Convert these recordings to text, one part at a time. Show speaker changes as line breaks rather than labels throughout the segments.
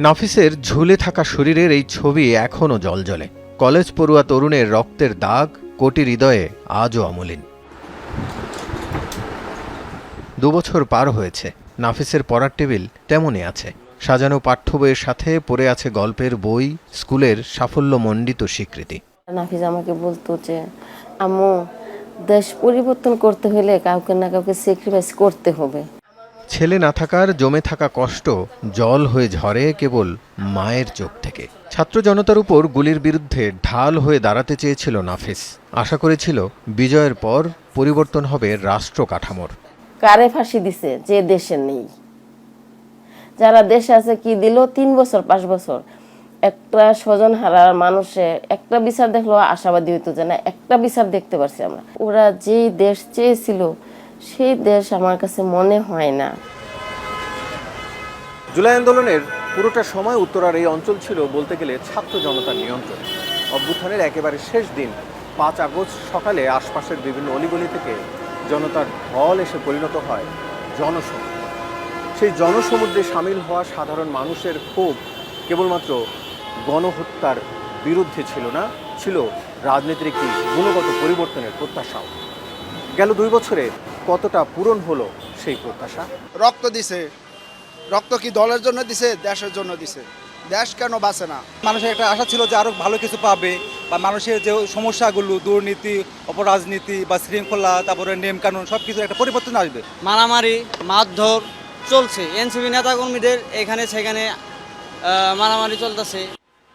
নাফিসের ঝুলে থাকা শরীরের এই ছবি এখনও জ্বলজ্বলে। কলেজ পড়ুয়া তরুণের রক্তের দাগ কোটি হৃদয়ে আজও অমলিন। 2 বছর পার হয়েছে, নাফিসের পড়ার টেবিল তেমনই আছে। সাজানো পাঠ্য বইয়ের সাথে পড়ে আছে গল্পের বই, স্কুলের সাফল্যমণ্ডিত স্বীকৃতি।
নাফিস আমাকে বলতো যে আম্মু, দেশ পরিবর্তন করতে হলে কাউকে না কাউকে স্যাক্রিফাইস করতে হবে।
ছেলে না থাকার জমে থাকা কষ্ট জল হয়ে ঝরে কেবল মায়ের চোখ থেকে। ছাত্র জনতার উপর গুলির বিরুদ্ধে ঢাল হয়ে দাঁড়াতে চেয়েছিল নাফিস। আশা করেছিল বিজয়ের পর পরিবর্তন হবে রাষ্ট্র কাঠামোর।
কারে ফাঁসি দিছে যে দেশে নেই, যারা দেশে আছে কি দিল 3 বছর 5 বছর। একটা স্বজন হারার মানুষে একটা বিচার দেখলো আশাবাদী হইতো যে না একটা বিচার দেখতে পারছি আমরা। ওরা যেই দেশ চেয়েছিল সেই দেশ আমার কাছে মনে হয় না।
জুলাই আন্দোলনের পুরোটা সময় উত্তরার এই অঞ্চল ছিল বলতে গেলে ছাত্র জনতার নিয়ন্ত্রণে। অভ্যুত্থানের একেবারে শেষ দিন 5 আগস্ট সকালে আশপাশের বিভিন্ন অলিগলি থেকে জনতার ঢল এসে পরিণত হয় জনসমুদ্রে। সেই জনসমুদ্রে সামিল হওয়া সাধারণ মানুষের ক্ষোভ কেবলমাত্র গণহত্যার বিরুদ্ধে ছিল না, ছিল রাজনীতির একটি গুণগত পরিবর্তনের প্রত্যাশাও। গেল 2 বছরে কতটা পূরণ হলো সেই প্রত্যাশা?
রক্ত দিছে, রক্ত কি দলের জন্য দিছে, দেশের জন্য দিছে? দেশ কেন বাঁচে না?
মানুষের একটা আশা ছিল যে আরো ভালো কিছু পাবে, বা মানুষের যে সমস্যাগুলো, দুর্নীতি, অপরাজনীতি বা শৃঙ্খলা, তারপরে নিয়ম কানুন সবকিছু একটা পরিবর্তন আসবে।
মারামারি মারধর চলছে, এনসিপি নেতাকর্মীদের এখানে সেখানে মারামারি চলতেছে।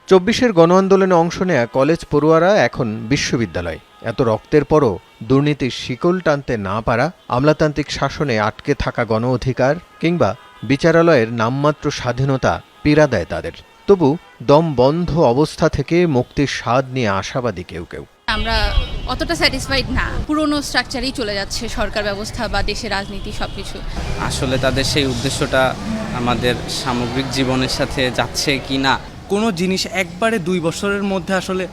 24-এর গণ আন্দোলনে অংশ নেয়া কলেজ পড়ুয়ারা এখন বিশ্ববিদ্যালয়। এত রক্তের পরও দুর্নীতির শিকল টানতে না পারা, আমলাতান্ত্রিক শাসনে আটকে থাকা গণ অধিকার কিংবা বিচারালয়ের নামমাত্র স্বাধীনতা পীড়া দেয় তাদের। তবু দম বন্ধ অবস্থা থেকে মুক্তির স্বাদ নিয়ে আশাবাদী কেউ কেউ।
আমরা অতটা স্যাটিসফাইড না, পুরনো স্ট্রাকচারেই চলে যাচ্ছে সরকার ব্যবস্থা বা দেশের রাজনীতি সবকিছু।
আসলে তাদের সেই উদ্দেশ্যটা আমাদের সামগ্রিক জীবনের সাথে যাচ্ছে কি না।
কোনো জিনিস একবারে 2 বছরের মধ্যে আসলে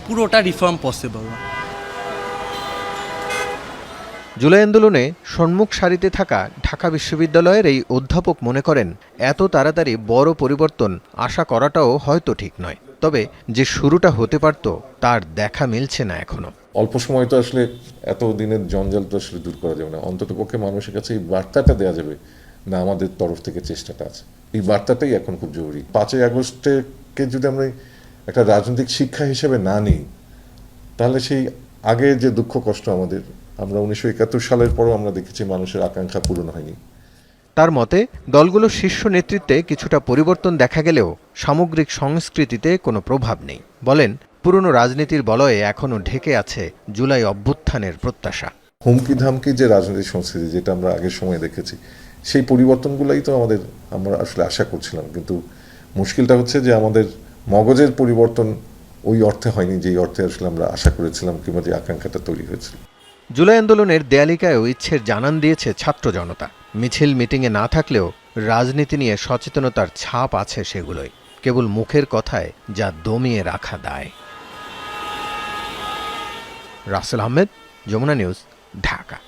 পুরোটা রিফর্ম পসিবল না।
জুলাই আন্দোলনে সম্মুখ সারিতে থাকা ঢাকা বিশ্ববিদ্যালয়ের এই অধ্যাপক মনে করেন এত তাড়াতাড়ি বড় পরিবর্তন আশা করাটাও হয়তো ঠিক নয়। তবে যে শুরুটা হতে পারত তার দেখা মিলছে না এখনো।
অল্প সময় তো আসলে এত দিনের জঞ্জাল তো আসলে দূর করা যাবে না। অন্তত পক্ষে মানুষের কাছে এই বার্তাটা দেওয়া যাবে না আমাদের তরফ থেকে চেষ্টাটা আছে। এই বার্তাটাই এখন খুব জরুরি। 5ই আগস্টকে যদি আমরা একটা রাজনৈতিক শিক্ষা হিসেবে না নিই, তাহলে সেই আগে যে দুঃখ কষ্ট আমরা 1971 সালের পরও আমরা দেখেছি মানুষের আকাঙ্ক্ষা পূরণ হয়নি।
তার মতে দলগুলোর শীর্ষ নেতৃত্বে কিছুটা পরিবর্তন দেখা গেলেও সামগ্রিক সংস্কৃতিতে কোনো প্রভাব নেই। বলেন, পুরনো রাজনীতির বলয়ে এখনও ঢেকে আছে জুলাই অভ্যুত্থানের প্রত্যাশা।
হুমকি ধামকি যে রাজনৈতিক সংস্কৃতি যেটা আমরা আগের সময় দেখেছি, সেই পরিবর্তনগুলাই তো আমরা আসলে আশা করছিলাম। কিন্তু মুশকিলটা হচ্ছে যে আমাদের মগজের পরিবর্তন ওই অর্থে হয়নি যেই অর্থে আসলে আমরা আশা করেছিলাম কিংবা যে আকাঙ্ক্ষাটা তৈরি হয়েছিল।
জুলাই আন্দোলনের দেয়ালিকায়ও ইচ্ছের জানান দিয়েছে ছাত্র জনতা। মিছিল মিটিংয়ে না থাকলেও রাজনীতি নিয়ে সচেতনতার ছাপ আছে সেগুলোই, কেবল মুখের কথায় যা দমিয়ে রাখা দায়। রাসেল আহমেদ, যমুনা নিউজ, ঢাকা।